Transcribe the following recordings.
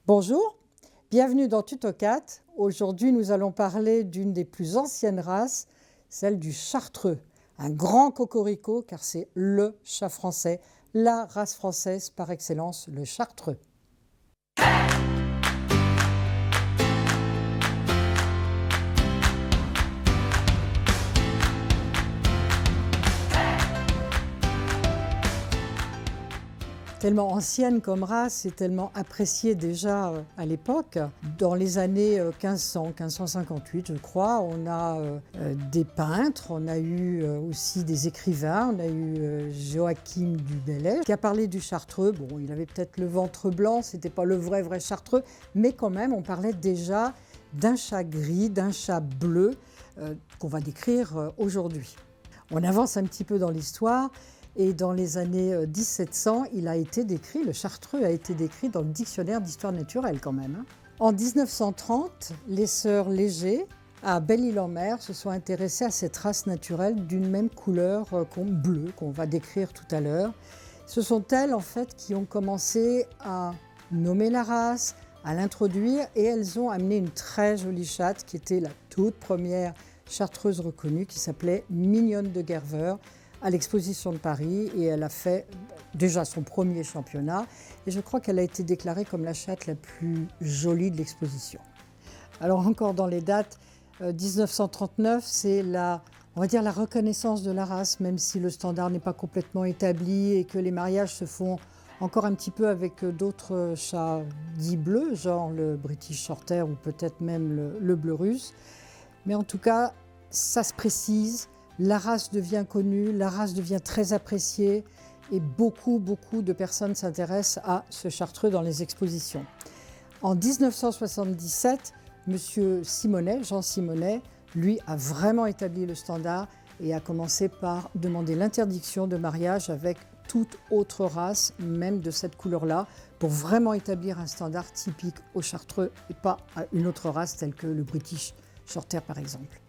Bonjour, bienvenue dans Tutocat. Aujourd'hui, nous allons parler d'une des plus anciennes races, celle du Chartreux. Un grand cocorico, car c'est le chat français, la race française par excellence, le Chartreux. Tellement ancienne comme race et tellement appréciée déjà à l'époque. Dans les années 1500, 1558, je crois, on a des peintres, on a eu aussi des écrivains, on a eu Joachim du Bellay qui a parlé du Chartreux. Bon, il avait peut-être le ventre blanc, c'était pas le vrai Chartreux, mais quand même, on parlait déjà d'un chat gris, d'un chat bleu qu'on va décrire aujourd'hui. On avance un petit peu dans l'histoire. Et dans les années 1700, le Chartreux a été décrit dans le dictionnaire d'histoire naturelle quand même. En 1930, les sœurs Léger, à Belle-Île-en-Mer, se sont intéressées à cette race naturelle d'une même couleur bleue, qu'on va décrire tout à l'heure. Ce sont elles, en fait, qui ont commencé à nommer la race, à l'introduire, et elles ont amené une très jolie chatte qui était la toute première chartreuse reconnue, qui s'appelait Mignonne de Gerveur, à l'exposition de Paris, et elle a fait déjà son premier championnat et je crois qu'elle a été déclarée comme la chatte la plus jolie de l'exposition. Alors encore dans les dates, 1939, c'est on va dire la reconnaissance de la race, même si le standard n'est pas complètement établi et que les mariages se font encore un petit peu avec d'autres chats dits bleus, genre le British Shorthair ou peut-être même le bleu russe. Mais en tout cas, ça se précise. La race devient connue, la race devient très appréciée et beaucoup de personnes s'intéressent à ce Chartreux dans les expositions. En 1977, M. Simonet, Jean Simonet, lui a vraiment établi le standard et a commencé par demander l'interdiction de mariage avec toute autre race, même de cette couleur-là, pour vraiment établir un standard typique au Chartreux et pas à une autre race telle que le British Shorthair par exemple.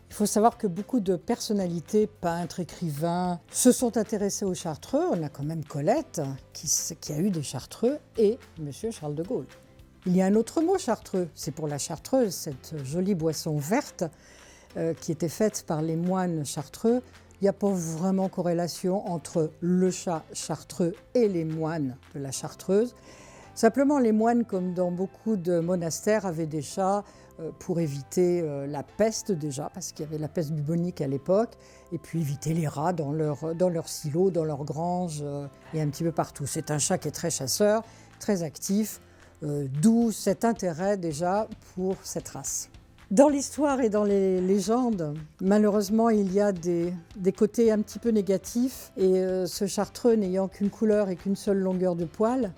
Il faut savoir que beaucoup de personnalités, peintres, écrivains, se sont intéressés aux Chartreux. On a quand même Colette, qui a eu des Chartreux, et M. Charles de Gaulle. Il y a un autre mot Chartreux, c'est pour la chartreuse, cette jolie boisson verte qui était faite par les moines chartreux. Il n'y a pas vraiment corrélation entre le chat chartreux et les moines de la chartreuse. Simplement, les moines, comme dans beaucoup de monastères, avaient des chats pour éviter la peste déjà, parce qu'il y avait la peste bubonique à l'époque, et puis éviter les rats dans leur silo, dans leur grange et un petit peu partout. C'est un chat qui est très chasseur, très actif, d'où cet intérêt déjà pour cette race. Dans l'histoire et dans les légendes, malheureusement, il y a des côtés un petit peu négatifs, et ce Chartreux n'ayant qu'une couleur et qu'une seule longueur de poil,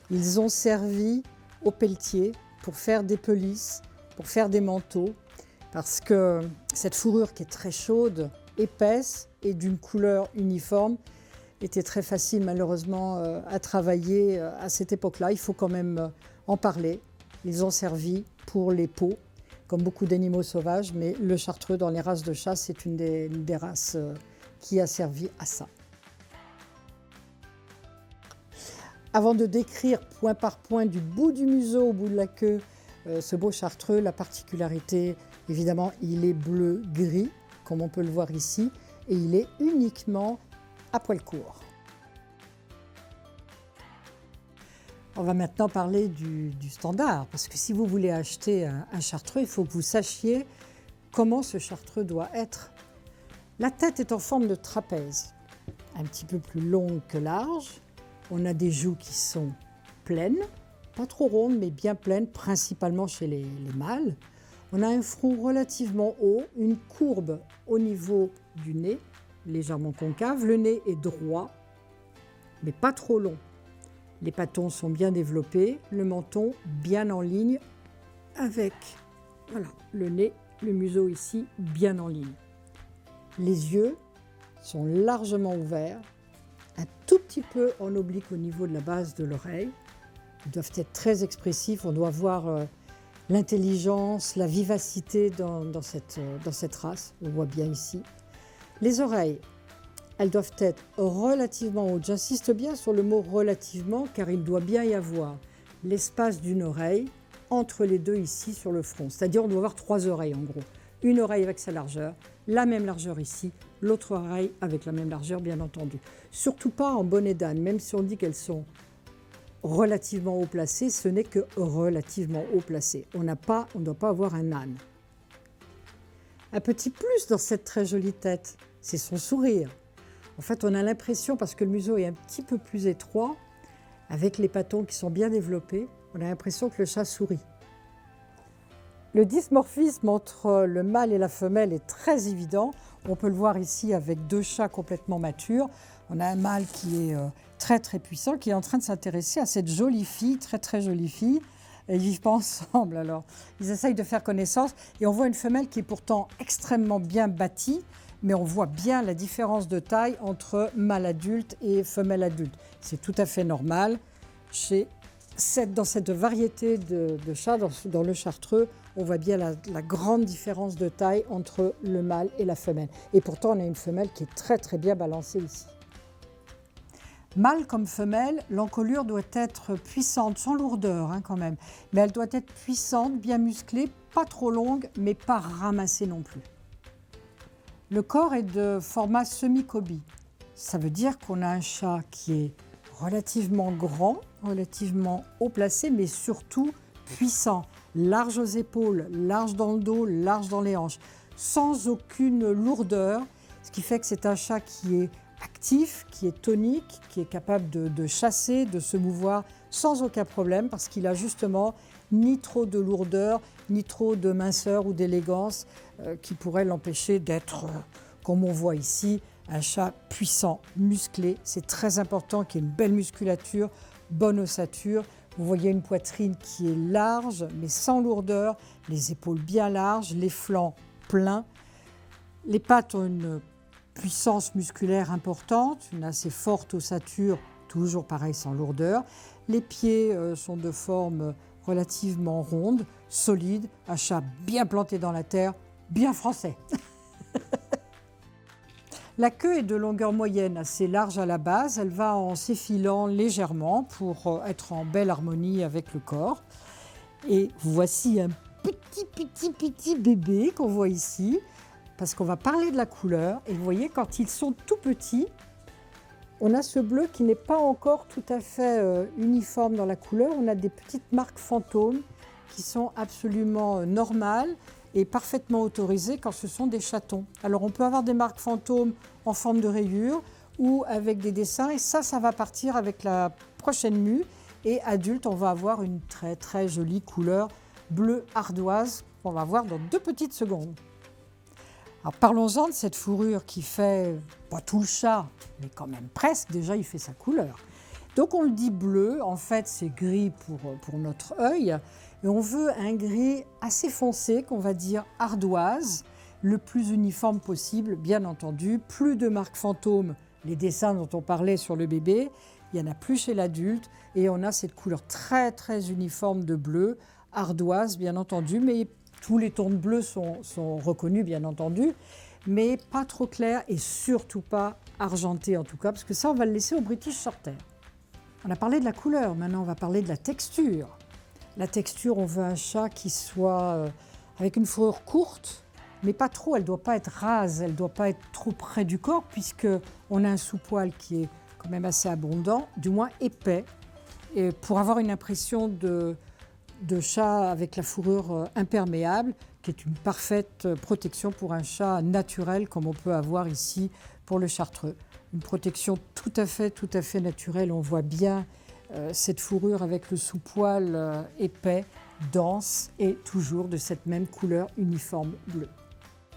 ils ont servi aux pelletiers pour faire des pelisses, pour faire des manteaux, parce que cette fourrure qui est très chaude, épaisse et d'une couleur uniforme était très facile malheureusement à travailler à cette époque-là. Il faut quand même en parler. Ils ont servi pour les peaux, comme beaucoup d'animaux sauvages, mais le Chartreux dans les races de chats, c'est une des races qui a servi à ça. Avant de décrire point par point du bout du museau au bout de la queue ce beau Chartreux, la particularité, évidemment, il est bleu-gris, comme on peut le voir ici, et il est uniquement à poil court. On va maintenant parler du standard, parce que si vous voulez acheter un Chartreux, il faut que vous sachiez comment ce Chartreux doit être. La tête est en forme de trapèze, un petit peu plus longue que large. On a des joues qui sont pleines, pas trop rondes, mais bien pleines, principalement chez les mâles. On a un front relativement haut, une courbe au niveau du nez, légèrement concave. Le nez est droit, mais pas trop long. Les patons sont bien développés, le menton bien en ligne, avec le nez, le museau ici, bien en ligne. Les yeux sont largement ouverts, un tout petit peu en oblique au niveau de la base de l'oreille. Ils doivent être très expressifs, on doit voir l'intelligence, la vivacité dans cette race, on voit bien ici. Les oreilles, elles doivent être relativement hautes. J'insiste bien sur le mot relativement car il doit bien y avoir l'espace d'une oreille entre les deux ici sur le front. C'est-à-dire on doit avoir 3 oreilles en gros. Une oreille avec sa largeur, la même largeur ici, l'autre oreille avec la même largeur bien entendu. Surtout pas en bonnet d'âne, même si on dit qu'elles sont relativement haut placées, ce n'est que relativement haut placé. On ne doit pas avoir un âne. Un petit plus dans cette très jolie tête, c'est son sourire. En fait, on a l'impression, parce que le museau est un petit peu plus étroit, avec les patons qui sont bien développés, on a l'impression que le chat sourit. Le dimorphisme entre le mâle et la femelle est très évident. On peut le voir ici avec 2 chats complètement matures. On a un mâle qui est très très puissant, qui est en train de s'intéresser à cette jolie fille, très très jolie fille. Et ils ne vivent pas ensemble, alors ils essayent de faire connaissance. Et on voit une femelle qui est pourtant extrêmement bien bâtie, mais on voit bien la différence de taille entre mâle adulte et femelle adulte. C'est tout à fait normal. Dans cette variété de chats, dans le chartreux, on voit bien la grande différence de taille entre le mâle et la femelle. Et pourtant, on a une femelle qui est très très bien balancée ici. Mâle comme femelle, l'encolure doit être puissante, sans lourdeur quand même. Mais elle doit être puissante, bien musclée, pas trop longue, mais pas ramassée non plus. Le corps est de format semi-cobie. Ça veut dire qu'on a un chat qui est relativement grand, relativement haut placé, mais surtout puissant, large aux épaules, large dans le dos, large dans les hanches, sans aucune lourdeur, ce qui fait que c'est un chat qui est actif, qui est tonique, qui est capable de chasser, de se mouvoir sans aucun problème, parce qu'il a justement ni trop de lourdeur, ni trop de minceur ou d'élégance qui pourrait l'empêcher d'être, comme on voit ici, un chat puissant, musclé. C'est très important qu'il y ait une belle musculature, bonne ossature. Vous voyez une poitrine qui est large, mais sans lourdeur, les épaules bien larges, les flancs pleins. Les pattes ont une puissance musculaire importante, une assez forte ossature, toujours pareil sans lourdeur. Les pieds sont de forme relativement ronde, solide, un chat bien planté dans la terre, bien français. La queue est de longueur moyenne, assez large à la base. Elle va en s'effilant légèrement pour être en belle harmonie avec le corps. Et voici un petit bébé qu'on voit ici, parce qu'on va parler de la couleur. Et vous voyez, quand ils sont tout petits, on a ce bleu qui n'est pas encore tout à fait uniforme dans la couleur. On a des petites marques fantômes qui sont absolument normales et parfaitement autorisées quand ce sont des chatons. Alors on peut avoir des marques fantômes en forme de rayures ou avec des dessins, et ça va partir avec la prochaine mue. Et adulte, on va avoir une très très jolie couleur bleu ardoise qu'on va voir dans 2 petites secondes. Alors parlons-en de cette fourrure qui fait, pas tout le chat, mais quand même presque, déjà il fait sa couleur. Donc on le dit bleu, en fait c'est gris pour notre œil, et on veut un gris assez foncé qu'on va dire ardoise, le plus uniforme possible, bien entendu. Plus de marques fantômes, les dessins dont on parlait sur le bébé, il n'y en a plus chez l'adulte, et on a cette couleur très très uniforme de bleu, ardoise bien entendu, mais tous les tons de bleu sont reconnus bien entendu, mais pas trop clair et surtout pas argenté en tout cas, parce que ça on va le laisser au British Shorthair. On a parlé de la couleur, maintenant on va parler de la texture. La texture, on veut un chat qui soit avec une fourrure courte, mais pas trop, elle ne doit pas être rase, elle ne doit pas être trop près du corps, puisqu'on a un sous-poil qui est quand même assez abondant, du moins épais, et pour avoir une impression de chat avec la fourrure imperméable, qui est une parfaite protection pour un chat naturel, comme on peut avoir ici pour le chartreux. Une protection tout à fait naturelle, on voit bien cette fourrure avec le sous-poil épais, dense et toujours de cette même couleur uniforme bleue.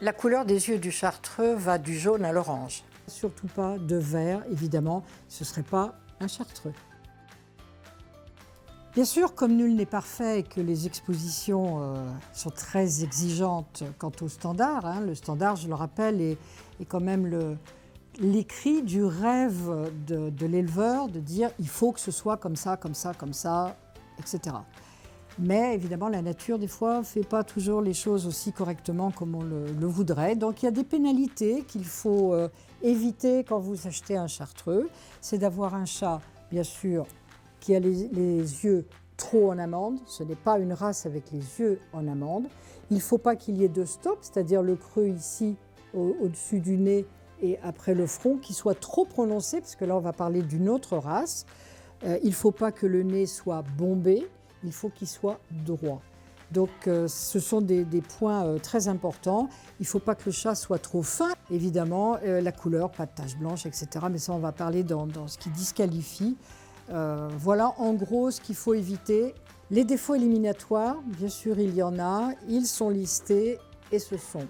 La couleur des yeux du chartreux va du jaune à l'orange. Surtout pas de vert, évidemment, ce ne serait pas un chartreux. Bien sûr, comme nul n'est parfait et que les expositions sont très exigeantes quant au standard, le standard, je le rappelle, est quand même l'écrit du rêve de l'éleveur, de dire il faut que ce soit comme ça, etc. Mais évidemment, la nature, des fois, ne fait pas toujours les choses aussi correctement comme on le voudrait. Donc il y a des pénalités qu'il faut éviter quand vous achetez un chartreux. C'est d'avoir un chat, bien sûr, qui a les yeux trop en amande, ce n'est pas une race avec les yeux en amande. Il ne faut pas qu'il y ait de stop, c'est-à-dire le creux ici au-dessus du nez et après le front, qui soit trop prononcé, parce que là on va parler d'une autre race. Il ne faut pas que le nez soit bombé, il faut qu'il soit droit. Donc ce sont des points très importants. Il ne faut pas que le chat soit trop fin. Évidemment, la couleur, pas de taches blanches, etc. Mais ça, on va parler dans ce qui disqualifie. Voilà en gros ce qu'il faut éviter. Les défauts éliminatoires, bien sûr, il y en a. Ils sont listés et ce sont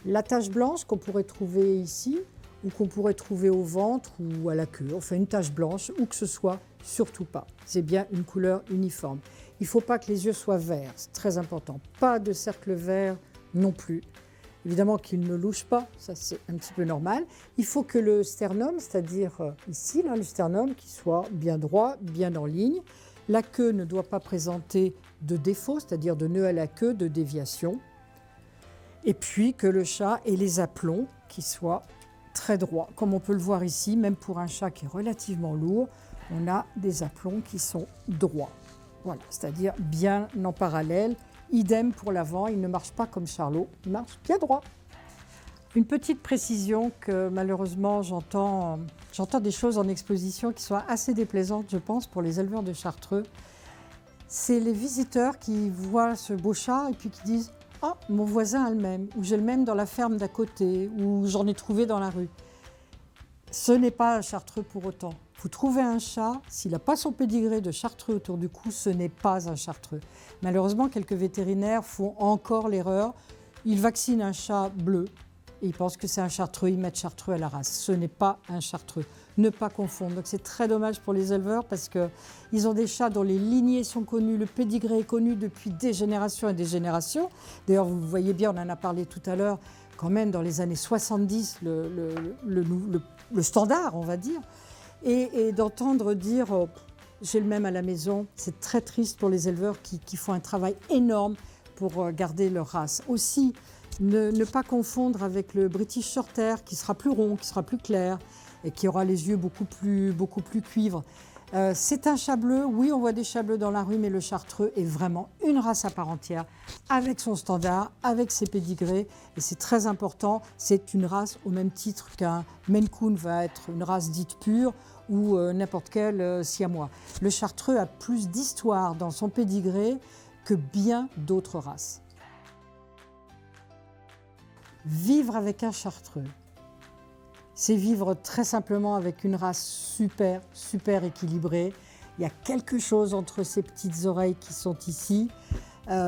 la tache blanche qu'on pourrait trouver ici ou qu'on pourrait trouver au ventre ou à la queue. Enfin, une tache blanche, où que ce soit, surtout pas. C'est bien une couleur uniforme. Il ne faut pas que les yeux soient verts, c'est très important. Pas de cercle vert non plus. Évidemment qu'il ne louche pas, ça c'est un petit peu normal. Il faut que le sternum, c'est-à-dire ici, là, le sternum, qui soit bien droit, bien en ligne. La queue ne doit pas présenter de défaut, c'est-à-dire de nœud à la queue, de déviation. Et puis que le chat ait les aplombs qui soient très droits. Comme on peut le voir ici, même pour un chat qui est relativement lourd, on a des aplombs qui sont droits. Voilà, c'est-à-dire bien en parallèle. Idem pour l'avant, il ne marche pas comme Charlot, il marche bien droit. Une petite précision que malheureusement j'entends des choses en exposition qui sont assez déplaisantes, je pense, pour les éleveurs de chartreux. C'est les visiteurs qui voient ce beau chat et puis qui disent « Ah, mon voisin a le même » ou « J'ai le même dans la ferme d'à côté » ou « J'en ai trouvé dans la rue ». Ce n'est pas un chartreux pour autant. Vous trouvez un chat, s'il n'a pas son pédigré de chartreux autour du cou, ce n'est pas un chartreux. Malheureusement, quelques vétérinaires font encore l'erreur. Ils vaccinent un chat bleu et ils pensent que c'est un chartreux, ils mettent chartreux à la race. Ce n'est pas un chartreux. Ne pas confondre. Donc c'est très dommage pour les éleveurs parce qu'ils ont des chats dont les lignées sont connues, le pédigré est connu depuis des générations et des générations. D'ailleurs, vous voyez bien, on en a parlé tout à l'heure, quand même dans les années 70, le standard, on va dire. Et d'entendre dire j'ai le même à la maison, c'est très triste pour les éleveurs qui font un travail énorme pour garder leur race. Aussi, ne pas confondre avec le British Shorthair qui sera plus rond, qui sera plus clair et qui aura les yeux beaucoup plus cuivre. C'est un chat bleu, oui on voit des chats bleus dans la rue, mais le chartreux est vraiment une race à part entière, avec son standard, avec ses pédigrés, et c'est très important, c'est une race au même titre qu'un Maine Coon va être une race dite pure, ou n'importe quel siamois. Le chartreux a plus d'histoire dans son pédigré que bien d'autres races. Vivre avec un chartreux, c'est vivre très simplement avec une race super équilibrée. Il y a quelque chose entre ces petites oreilles qui sont ici.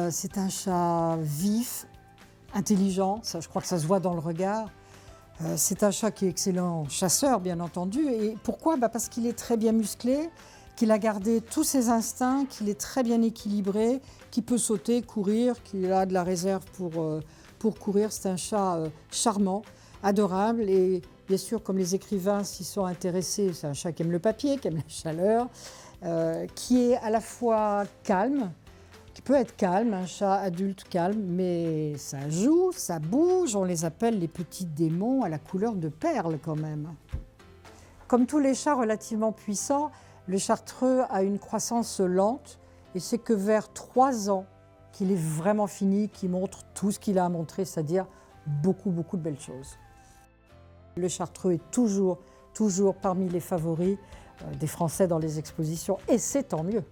C'est un chat vif, intelligent, ça, je crois que ça se voit dans le regard. C'est un chat qui est excellent chasseur, bien entendu. Et pourquoi ? Parce qu'il est très bien musclé, qu'il a gardé tous ses instincts, qu'il est très bien équilibré, qu'il peut sauter, courir, qu'il a de la réserve pour courir. C'est un chat charmant, adorable et bien sûr, comme les écrivains s'y sont intéressés, c'est un chat qui aime le papier, qui aime la chaleur, qui est à la fois calme, qui peut être calme, un chat adulte calme, mais ça joue, ça bouge, on les appelle les petits démons à la couleur de perles quand même. Comme tous les chats relativement puissants, le chartreux a une croissance lente et c'est que vers 3 ans qu'il est vraiment fini, qu'il montre tout ce qu'il a à montrer, c'est-à-dire beaucoup de belles choses. Le chartreux est toujours parmi les favoris des Français dans les expositions et c'est tant mieux.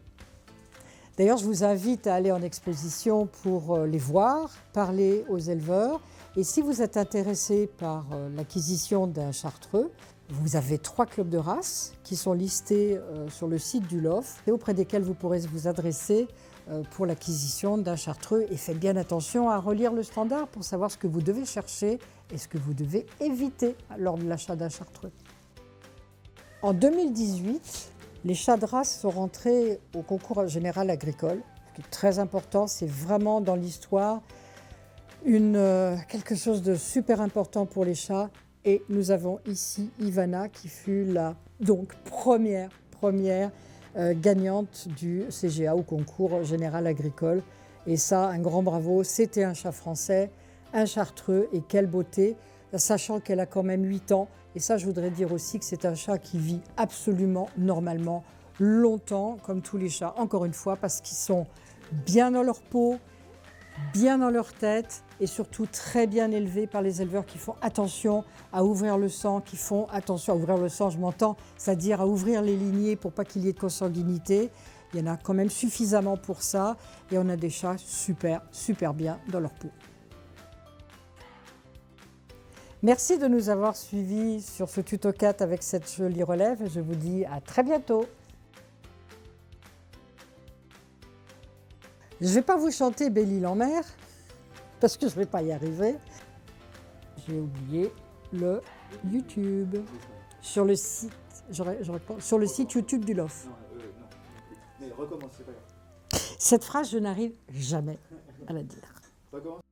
D'ailleurs, je vous invite à aller en exposition pour les voir, parler aux éleveurs. Et si vous êtes intéressé par l'acquisition d'un chartreux, vous avez 3 clubs de race qui sont listés sur le site du LOF et auprès desquels vous pourrez vous adresser pour l'acquisition d'un chartreux. Et faites bien attention à relire le standard pour savoir ce que vous devez chercher et ce que vous devez éviter lors de l'achat d'un chartreux. En 2018, les chats de race sont rentrés au concours général agricole. Ce qui est très important, c'est vraiment dans l'histoire quelque chose de super important pour les chats. Et nous avons ici Ivana qui fut la première gagnante du CGA au concours général agricole. Et ça, un grand bravo, c'était un chat français, un chartreux et quelle beauté, sachant qu'elle a quand même 8 ans. Et ça, je voudrais dire aussi que c'est un chat qui vit absolument normalement, longtemps, comme tous les chats, encore une fois, parce qu'ils sont bien dans leur peau, bien dans leur tête et surtout très bien élevés par les éleveurs qui font attention à ouvrir le sang, qui font attention à ouvrir le sang, je m'entends, c'est-à-dire à ouvrir les lignées pour pas qu'il y ait de consanguinité. Il y en a quand même suffisamment pour ça et on a des chats super, super bien dans leur peau. Merci de nous avoir suivis sur ce tuto 4 avec cette jolie relève. Je vous dis à très bientôt. Je ne vais pas vous chanter Belle-Île en mer, parce que je ne vais pas y arriver. J'ai oublié le YouTube. Sur le site, sur le site YouTube du LOF. Non. Mais recommence, c'est pas grave. Cette phrase, je n'arrive jamais à la dire. Recommence.